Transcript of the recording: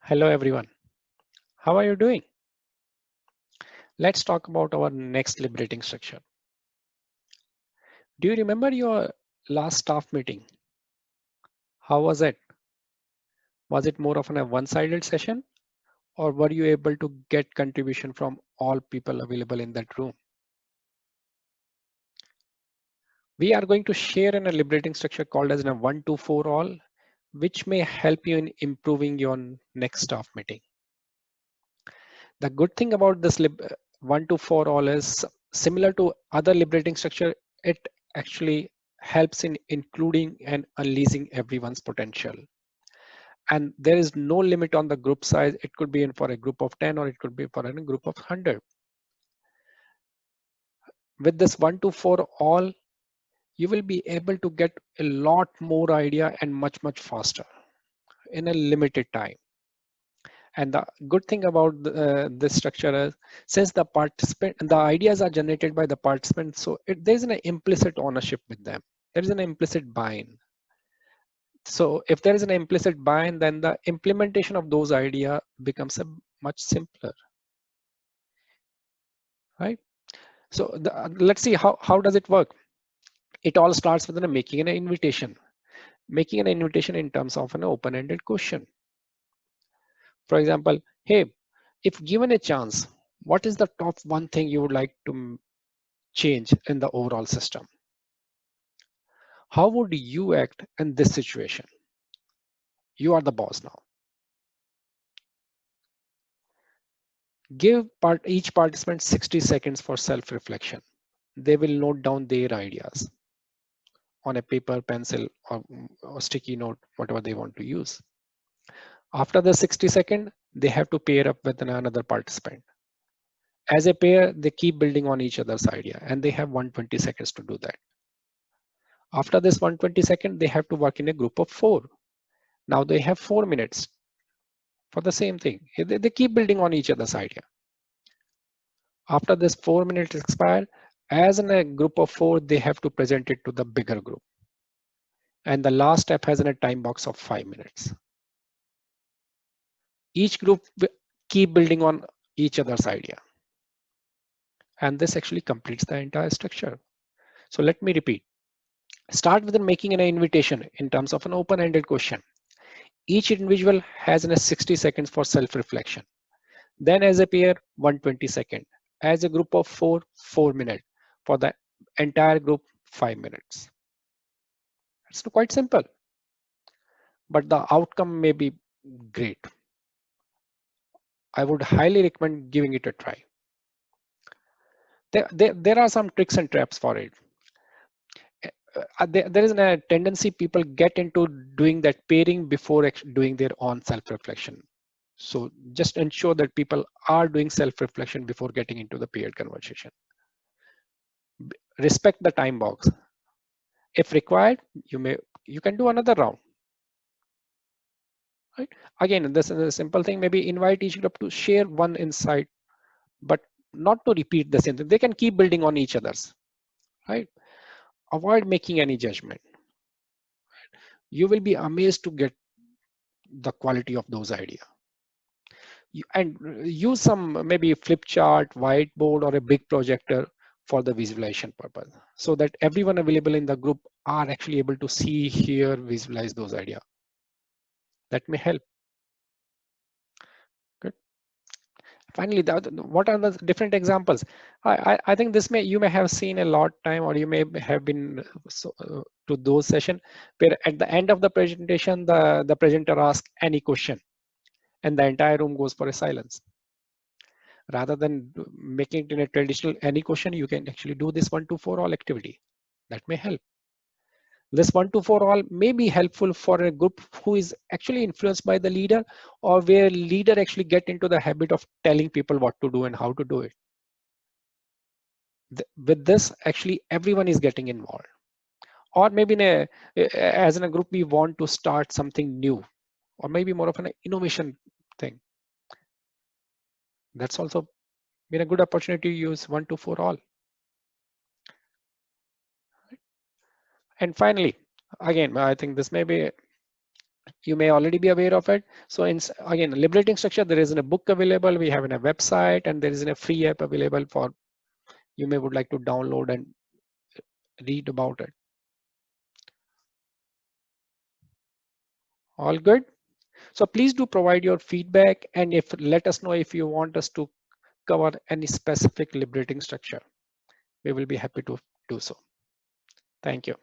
Hello everyone. How are you doing? Let's talk about our next liberating structure. Do you remember your last staff meeting? How was it? Was it more of a one-sided session or were you able to get contribution from all people available in that room? We are going to share in a liberating structure called as a 1-2-4 all, which may help you in improving your next staff meeting. The good thing about this 1-2-4 all is similar to other liberating structure. It actually helps in including and unleashing everyone's potential. And there is no limit on the group size. It could be in for a group of 10 or it could be for a group of 100. With this 1-2-4 all, you will be able to get a lot more idea and much faster in a limited time. And the good thing about this structure is, since the ideas are generated by the participants, so there's an implicit ownership with them. There is an implicit buy-in. So if there is an implicit buy-in, then the implementation of those ideas becomes a much simpler, right? So let's see how does it work. It all starts with making an invitation. Making an invitation in terms of an open-ended question. For example, hey, if given a chance, what is the top one thing you would like to change in the overall system? How would you act in this situation? You are the boss now. Give each participant 60 seconds for self-reflection. They will note down their ideas on a paper, pencil, or sticky note, whatever they want to use. After the 60 seconds, they have to pair up with another participant. As a pair, they keep building on each other's idea, and they have 120 seconds to do that. After this 120 seconds, they have to work in a group of 4. Now they have 4 minutes for the same thing. They keep building on each other's idea. After this 4 minutes expire, as in a group of 4, they have to present it to the bigger group. And the last step has a time box of 5 minutes. Each group keep building on each other's idea. And this actually completes the entire structure. So let me repeat. Start with making an invitation in terms of an open-ended question. Each individual has 60 seconds for self-reflection. Then as a pair, 120 seconds. As a group of 4, 4 minutes. For the entire group, 5 minutes. It's quite simple, but the outcome may be great. I would highly recommend giving it a try. There are some tricks and traps for it. There is a tendency people get into doing that pairing before doing their own self-reflection. So just ensure that people are doing self-reflection before getting into the paired conversation. Respect the time box. If required, you can do another round. Right? Again, this is a simple thing. Maybe invite each group to share one insight, but not to repeat the same thing. They can keep building on each other's. Right? Avoid making any judgment. You will be amazed to get the quality of those ideas. And use some maybe flip chart, whiteboard, or a big projector for the visualization purpose, so that everyone available in the group are actually able to see, hear, visualize those ideas. That may help. Good. Finally, what are the different examples? I think this you may have seen a lot time, or you may have been to those sessions where at the end of the presentation, the presenter asks any question and the entire room goes for a silence. Rather than making it in a traditional any question, you can actually do this 1-2-4 all activity. That may help. This 1-2-4 all may be helpful for a group who is actually influenced by the leader, or where leader actually get into the habit of telling people what to do and how to do it. With this, actually everyone is getting involved. Or maybe as in a group, we want to start something new, or maybe more of an innovation thing. That's also been a good opportunity to use 1-2-4 all. And finally, again, I think this may be You may already be aware of it. So again, liberating structure, there is a book available, we have in a website, and there is a free app available for you may would like to download and read about it. All good. So please do provide your feedback, and if let us know if you want us to cover any specific liberating structure. We will be happy to do so. Thank you.